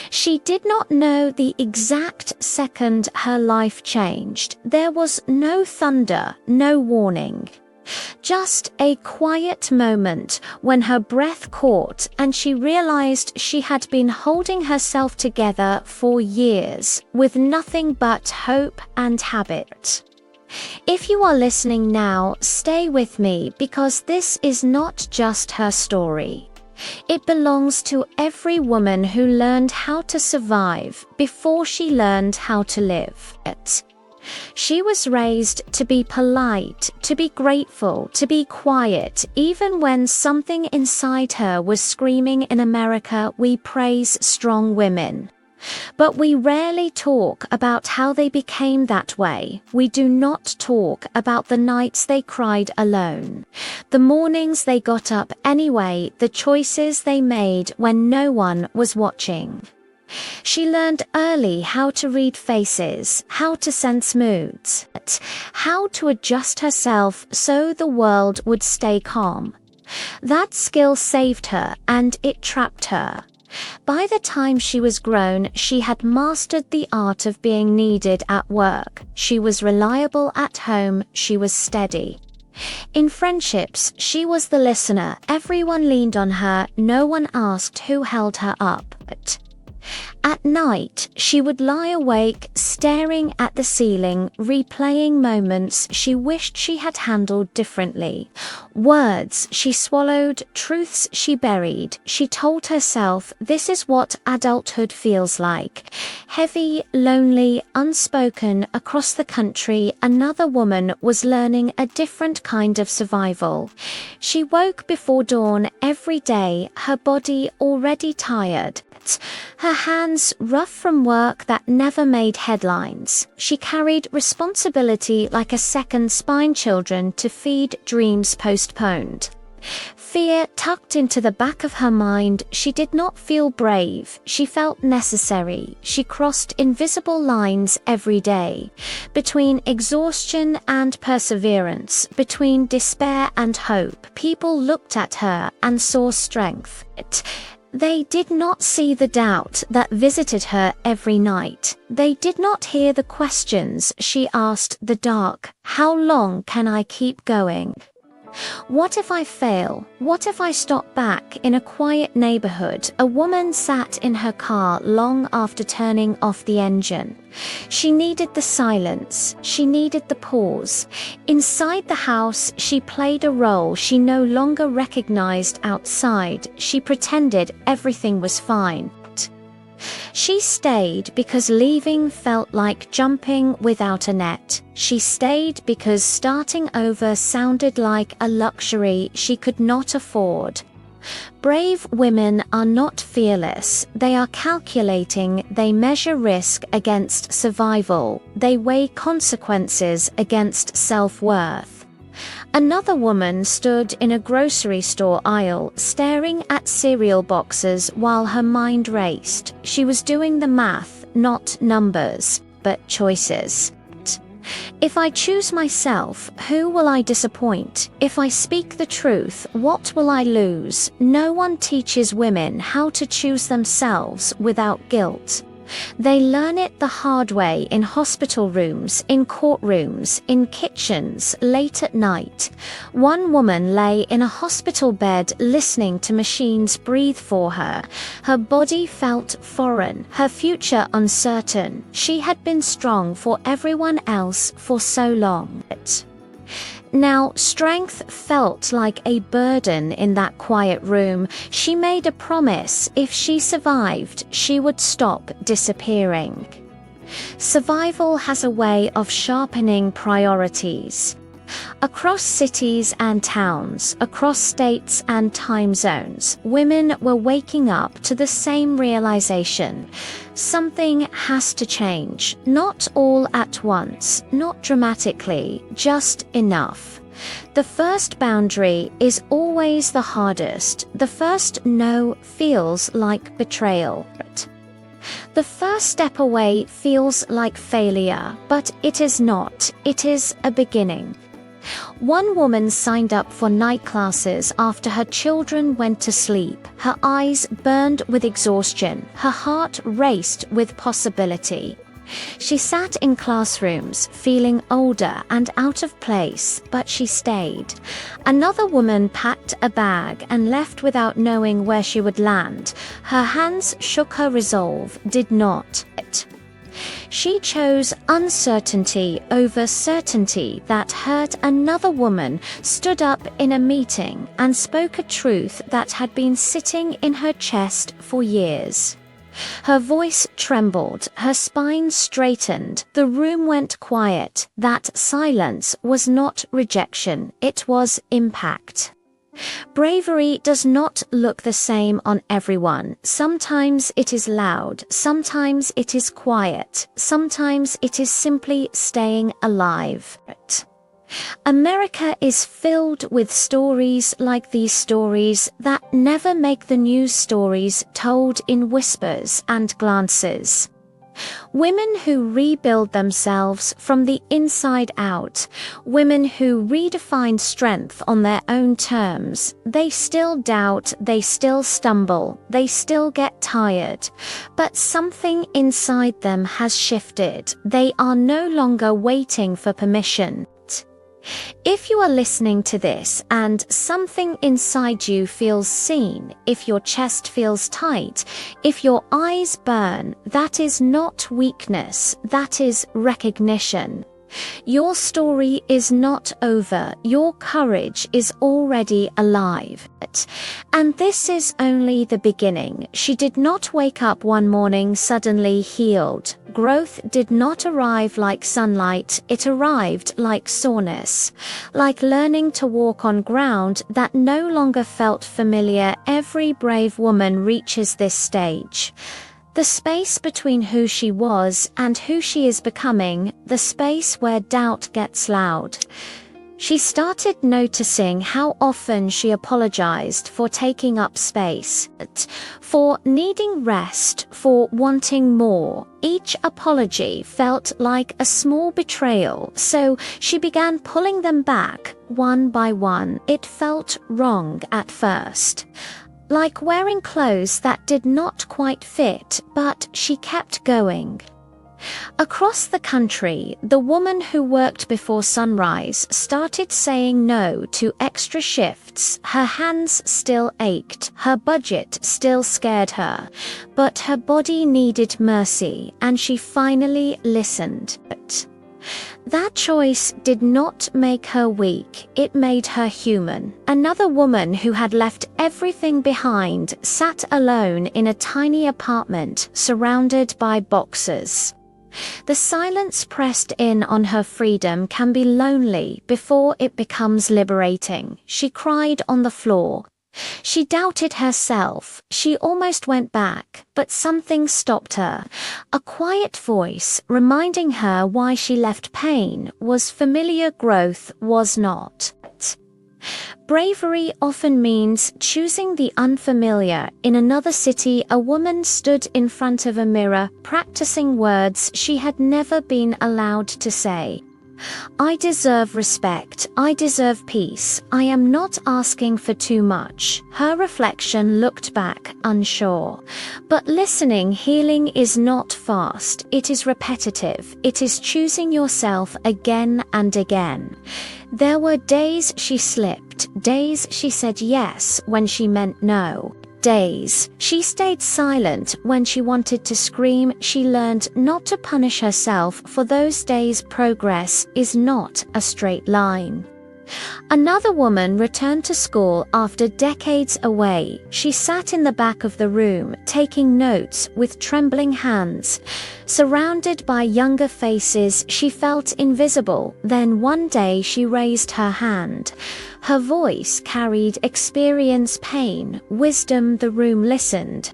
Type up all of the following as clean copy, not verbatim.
She did not know the exact second her life changed. There was no thunder, no warning. Just a quiet moment when her breath caught and she realized she had been holding herself together for years with nothing but hope and habit. If you are listening now, stay with me because this is not just her story. It belongs to every woman who learned how to survive before she learned how to live. She was raised to be polite, to be grateful, to be quiet, even when something inside her was screaming. In America, we praise strong women. But we rarely talk about how they became that way. We do not talk about the nights they cried alone, the mornings they got up anyway, the choices they made when no one was watching. She learned early how to read faces, how to sense moods, how to adjust herself so the world would stay calm. That skill saved her and it trapped her. By the time she was grown, she had mastered the art of being needed at work. She was reliable at home. She was steady. In friendships, she was the listener. Everyone leaned on her. No one asked who held her up. At night, she would lie awake, staring at the ceiling, replaying moments she wished she had handled differently. Words she swallowed, truths she buried. She told herself, this is what adulthood feels like. Heavy, lonely, unspoken. Across the country, another woman was learning a different kind of survival. She woke before dawn every day, her body already tired. Her hands rough from work that never made headlines. She carried responsibility like a second spine, children to feed, dreams postponed. Fear tucked into the back of her mind. She did not feel brave. She felt necessary. She crossed invisible lines every day. Between exhaustion and perseverance, between despair and hope, people looked at her and saw strength. They did not see the doubt that visited her every night. They did not hear the questions she asked, the dark, how long can I keep going? What if I fail? What if I stop back? In a quiet neighborhood, a woman sat in her car long after turning off the engine. She needed the silence. She needed the pause. Inside the house, she played a role she no longer recognized outside. She pretended everything was fine. She stayed because leaving felt like jumping without a net. She stayed because starting over sounded like a luxury she could not afford. Brave women are not fearless. They are calculating. They measure risk against survival. They weigh consequences against self-worth. Another woman stood in a grocery store aisle, staring at cereal boxes while her mind raced. She was doing the math, not numbers, but choices. If I choose myself, who will I disappoint? If I speak the truth, what will I lose? No one teaches women how to choose themselves without guilt. They learn it the hard way in hospital rooms, in courtrooms, in kitchens, late at night. One woman lay in a hospital bed listening to machines breathe for her. Her body felt foreign, her future uncertain. She had been strong for everyone else for so long. Now, strength felt like a burden in that quiet room. She made a promise: if she survived, she would stop disappearing. Survival has a way of sharpening priorities. Across cities and towns, across states and time zones, women were waking up to the same realization. Something has to change. Not all at once, not dramatically, just enough. The first boundary is always the hardest. The first no feels like betrayal. The first step away feels like failure, but it is not. It is a beginning. One woman signed up for night classes after her children went to sleep. Her eyes burned with exhaustion. Her heart raced with possibility. She sat in classrooms, feeling older and out of place, but she stayed. Another woman packed a bag and left without knowing where she would land. Her hands shook, her resolve did not. She chose uncertainty over certainty. That hurt. Another woman stood up in a meeting and spoke a truth that had been sitting in her chest for years. Her voice trembled, her spine straightened, the room went quiet. That silence was not rejection, it was impact. Bravery does not look the same on everyone. Sometimes it is loud, sometimes it is quiet, sometimes it is simply staying alive. America is filled with stories like these, stories that never make the news, stories told in whispers and glances. Women who rebuild themselves from the inside out, women who redefine strength on their own terms. They still doubt, they still stumble, they still get tired, but something inside them has shifted. They are no longer waiting for permission. If you are listening to this and something inside you feels seen, if your chest feels tight, if your eyes burn, that is not weakness, that is recognition. Your story is not over, your courage is already alive. And this is only the beginning. She did not wake up one morning suddenly healed. Growth did not arrive like sunlight, it arrived like soreness, like learning to walk on ground that no longer felt familiar. Every brave woman reaches this stage. The space between who she was and who she is becoming, the space where doubt gets loud. She started noticing how often she apologized for taking up space, for needing rest, for wanting more. Each apology felt like a small betrayal, so she began pulling them back, one by one. It felt wrong at first. Like wearing clothes that did not quite fit, but she kept going. Across the country, the woman who worked before sunrise started saying no to extra shifts. Her hands still ached, her budget still scared her, but her body needed mercy, and she finally listened. That choice did not make her weak, it made her human. Another woman who had left everything behind sat alone in a tiny apartment surrounded by boxes. The silence pressed in on her freedom can be lonely before it becomes liberating. She cried on the floor. She doubted herself. She almost went back, but something stopped her. A quiet voice reminding her why she left. Pain was familiar, growth was not. Bravery often means choosing the unfamiliar. In another city, a woman stood in front of a mirror, practicing words she had never been allowed to say. I deserve respect, I deserve peace, I am not asking for too much. Her reflection looked back, unsure. But listening, healing is not fast, it is repetitive, it is choosing yourself again and again. There were days she slipped, days she said yes when she meant no. Days she stayed silent when she wanted to scream. She learned not to punish herself for those days. Progress is not a straight line. Another woman returned to school after decades away. She sat in the back of the room, taking notes with trembling hands. Surrounded by younger faces, she felt invisible. Then one day she raised her hand. Her voice carried experience, pain, wisdom. The room listened.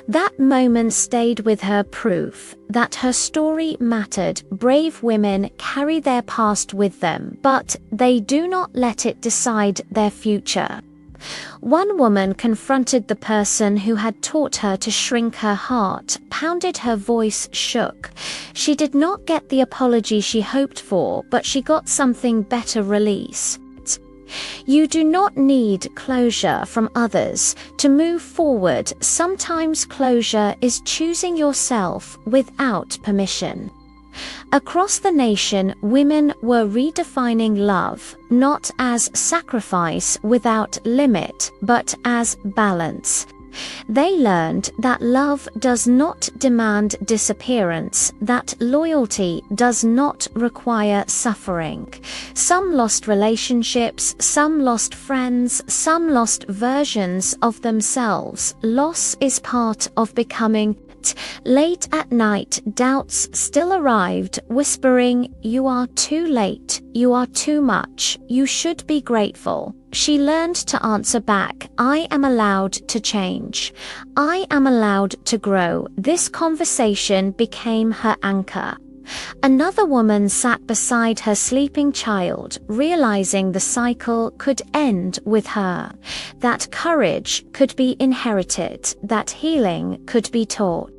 That moment stayed with her, proof that her story mattered. Brave women carry their past with them, but they do not let it decide their future. One woman confronted the person who had taught her to shrink her heart, pounded her voice, shook. She did not get the apology she hoped for, but she got something better: release. You do not need closure from others to move forward. Sometimes closure is choosing yourself without permission. Across the nation, women were redefining love, not as sacrifice without limit, but as balance. They learned that love does not demand disappearance, that loyalty does not require suffering. Some lost relationships, some lost friends, some lost versions of themselves. Loss is part of becoming. Late at night, doubts still arrived, whispering, "You are too late, you are too much, you should be grateful." She learned to answer back, "I am allowed to change. I am allowed to grow." This conversation became her anchor. Another woman sat beside her sleeping child, realizing the cycle could end with her, that courage could be inherited, that healing could be taught.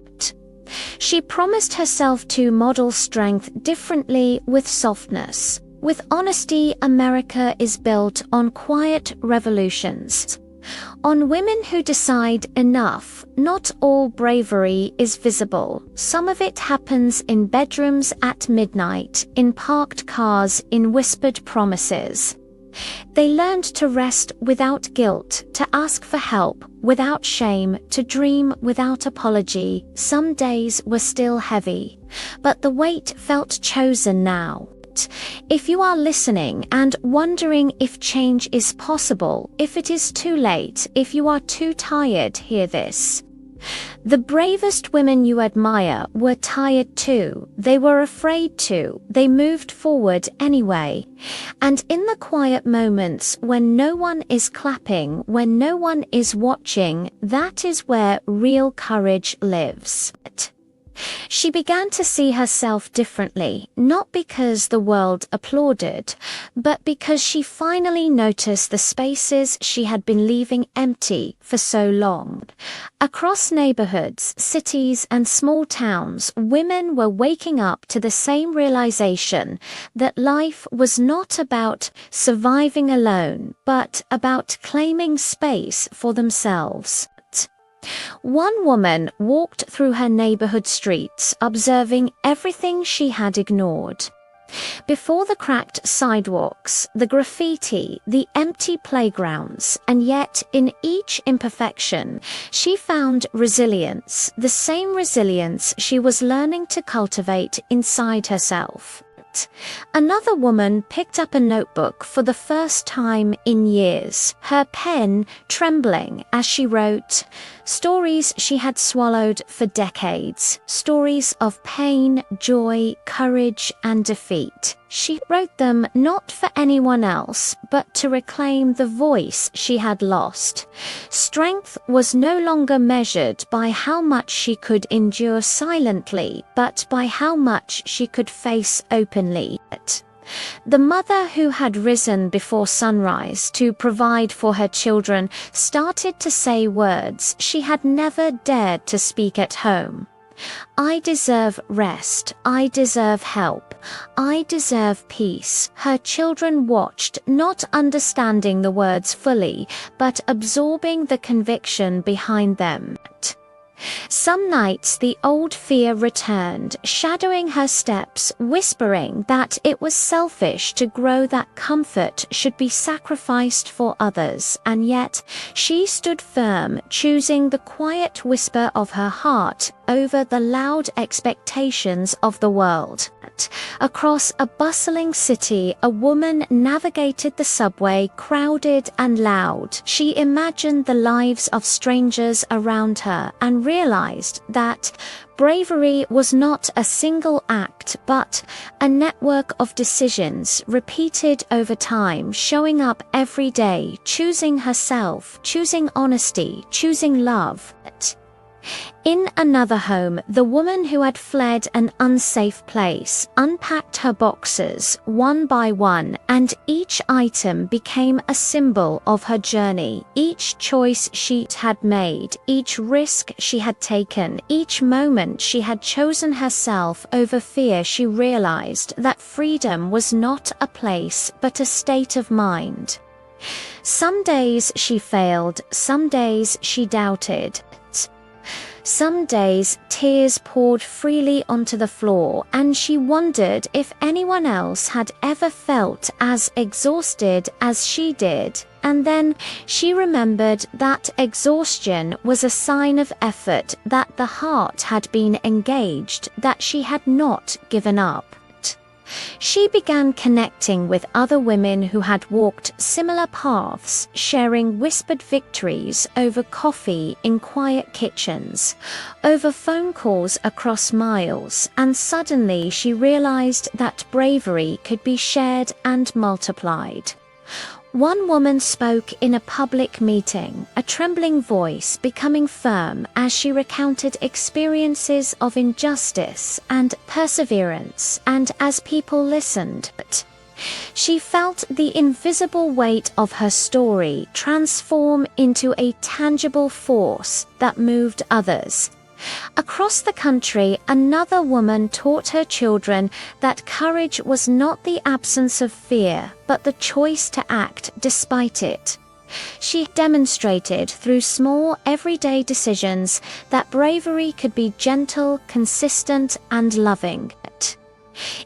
She promised herself to model strength differently, with softness. With honesty, America is built on quiet revolutions. On women who decide enough. Not all bravery is visible. Some of it happens in bedrooms at midnight, in parked cars, in whispered promises. They learned to rest without guilt, to ask for help without shame, to dream without apology. Some days were still heavy, but the weight felt chosen now. If you are listening and wondering if change is possible, if it is too late, if you are too tired, hear this. The bravest women you admire were tired too. They were afraid too. They moved forward anyway. And in the quiet moments when no one is clapping, when no one is watching, that is where real courage lives. She began to see herself differently, not because the world applauded, but because she finally noticed the spaces she had been leaving empty for so long. Across neighborhoods, cities, and small towns, women were waking up to the same realization that life was not about surviving alone, but about claiming space for themselves. One woman walked through her neighborhood streets, observing everything she had ignored. Before the cracked sidewalks, the graffiti, the empty playgrounds, and yet in each imperfection, she found resilience, the same resilience she was learning to cultivate inside herself. Another woman picked up a notebook for the first time in years, her pen trembling as she wrote stories she had swallowed for decades, stories of pain, joy, courage, and defeat. She wrote them not for anyone else, but to reclaim the voice she had lost. Strength was no longer measured by how much she could endure silently, but by how much she could face openly. The mother who had risen before sunrise to provide for her children started to say words she had never dared to speak at home. I deserve rest. I deserve help. I deserve peace. Her children watched, not understanding the words fully, but absorbing the conviction behind them. Some nights the old fear returned, shadowing her steps, whispering that it was selfish to grow, that comfort should be sacrificed for others, and yet she stood firm, choosing the quiet whisper of her heart over the loud expectations of the world. Across a bustling city, a woman navigated the subway, crowded and loud. She imagined the lives of strangers around her and realized that bravery was not a single act, but a network of decisions repeated over time, showing up every day, choosing herself, choosing honesty, choosing love. In another home, the woman who had fled an unsafe place unpacked her boxes one by one, and each item became a symbol of her journey. Each choice she had made, each risk she had taken, each moment she had chosen herself over fear, she realized that freedom was not a place but a state of mind. Some days she failed, some days she doubted. Some days tears poured freely onto the floor, and she wondered if anyone else had ever felt as exhausted as she did. And then she remembered that exhaustion was a sign of effort, that the heart had been engaged, that she had not given up. She began connecting with other women who had walked similar paths, sharing whispered victories over coffee in quiet kitchens, over phone calls across miles, and suddenly she realized that bravery could be shared and multiplied. One woman spoke in a public meeting, a trembling voice becoming firm as she recounted experiences of injustice and perseverance, and as people listened, she felt the invisible weight of her story transform into a tangible force that moved others. Across the country, another woman taught her children that courage was not the absence of fear, but the choice to act despite it. She demonstrated through small, everyday decisions that bravery could be gentle, consistent, and loving.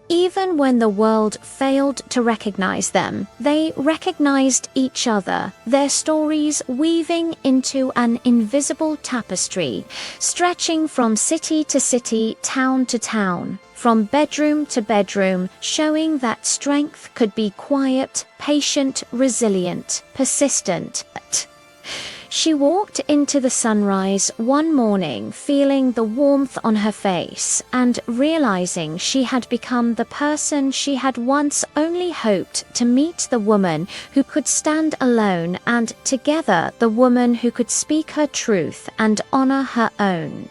Even when the world failed to recognize them, they recognized each other, their stories weaving into an invisible tapestry, stretching from city to city, town to town, from bedroom to bedroom, showing that strength could be quiet, patient, resilient, persistent. She walked into the sunrise one morning feeling the warmth on her face and realizing she had become the person she had once only hoped to meet, the woman who could stand alone, and together the woman who could speak her truth and honor her own.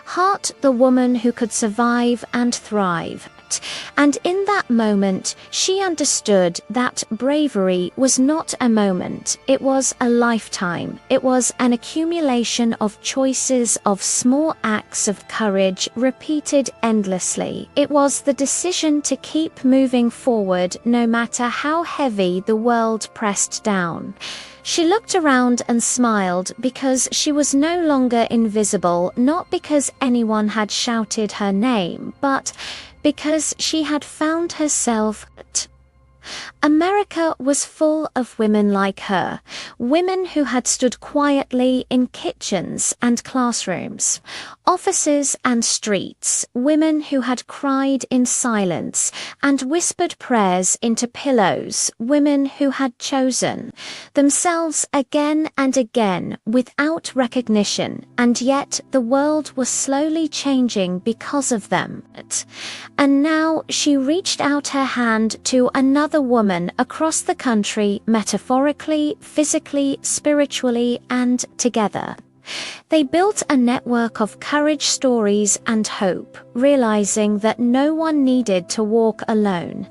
Heart, the woman who could survive and thrive. And in that moment, she understood that bravery was not a moment, it was a lifetime. It was an accumulation of choices, of small acts of courage repeated endlessly. It was the decision to keep moving forward no matter how heavy the world pressed down. She looked around and smiled because she was no longer invisible, not because anyone had shouted her name, but because she had found herself. America was full of women like her, women who had stood quietly in kitchens and classrooms, offices and streets, women who had cried in silence and whispered prayers into pillows, women who had chosen themselves again and again without recognition, and yet the world was slowly changing because of them. And now she reached out her hand to another woman across the country, metaphorically, physically, spiritually, and together. They built a network of courage, stories, and hope, realizing that no one needed to walk alone.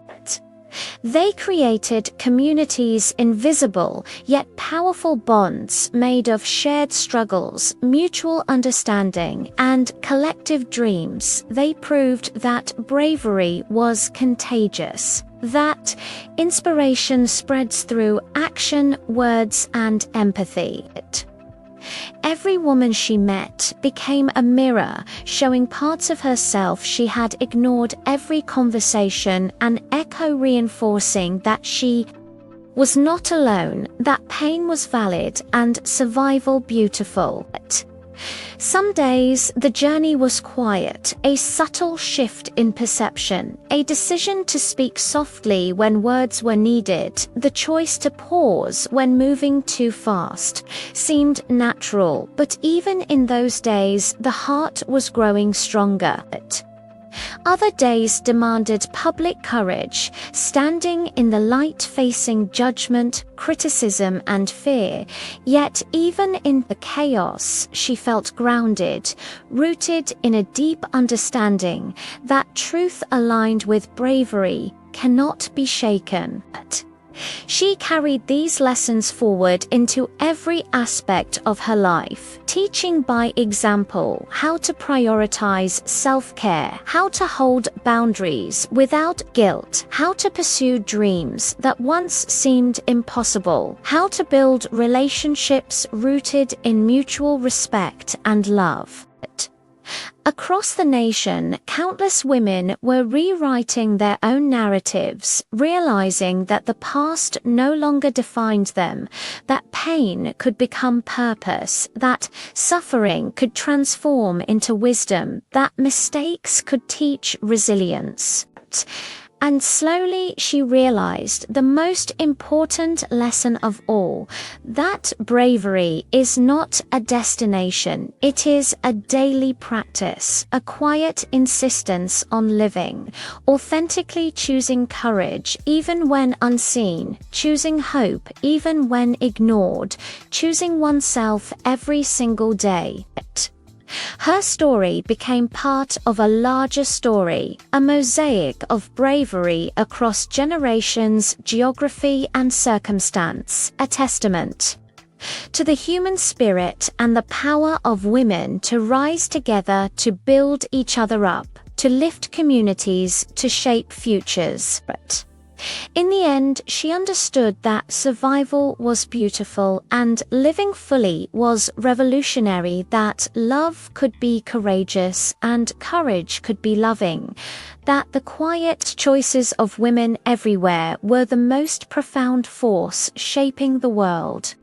They created communities, invisible yet powerful bonds made of shared struggles, mutual understanding, and collective dreams. They proved that bravery was contagious, that inspiration spreads through action, words, and empathy. Every woman she met became a mirror, showing parts of herself she had ignored, every conversation an echo reinforcing that she was not alone, that pain was valid and survival beautiful. Some days the journey was quiet, a subtle shift in perception, a decision to speak softly when words were needed, the choice to pause when moving too fast, seemed natural, but even in those days the heart was growing stronger. Other days demanded public courage, standing in the light facing judgment, criticism, and fear. Yet even in the chaos, she felt grounded, rooted in a deep understanding that truth aligned with bravery cannot be shaken. She carried these lessons forward into every aspect of her life, teaching by example how to prioritize self-care, how to hold boundaries without guilt, how to pursue dreams that once seemed impossible, how to build relationships rooted in mutual respect and love. Across the nation, countless women were rewriting their own narratives, realizing that the past no longer defined them, that pain could become purpose, that suffering could transform into wisdom, that mistakes could teach resilience. And slowly she realized the most important lesson of all, that bravery is not a destination, it is a daily practice, a quiet insistence on living, authentically choosing courage even when unseen, choosing hope even when ignored, choosing oneself every single day. Her story became part of a larger story, a mosaic of bravery across generations, geography, and circumstance, a testament to the human spirit and the power of women to rise together to build each other up, to lift communities, to shape futures. In the end, she understood that survival was beautiful and living fully was revolutionary, that love could be courageous and courage could be loving, that the quiet choices of women everywhere were the most profound force shaping the world.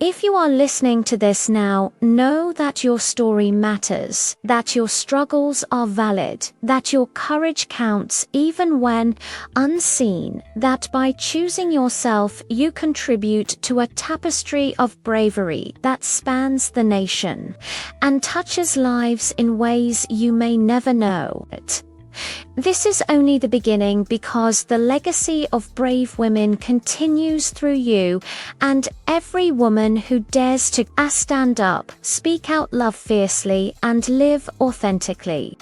If you are listening to this now, know that your story matters, that your struggles are valid, that your courage counts even when unseen, that by choosing yourself you contribute to a tapestry of bravery that spans the nation and touches lives in ways you may never know. This is only the beginning, because the legacy of brave women continues through you and every woman who dares to stand up, speak out, love fiercely, and live authentically.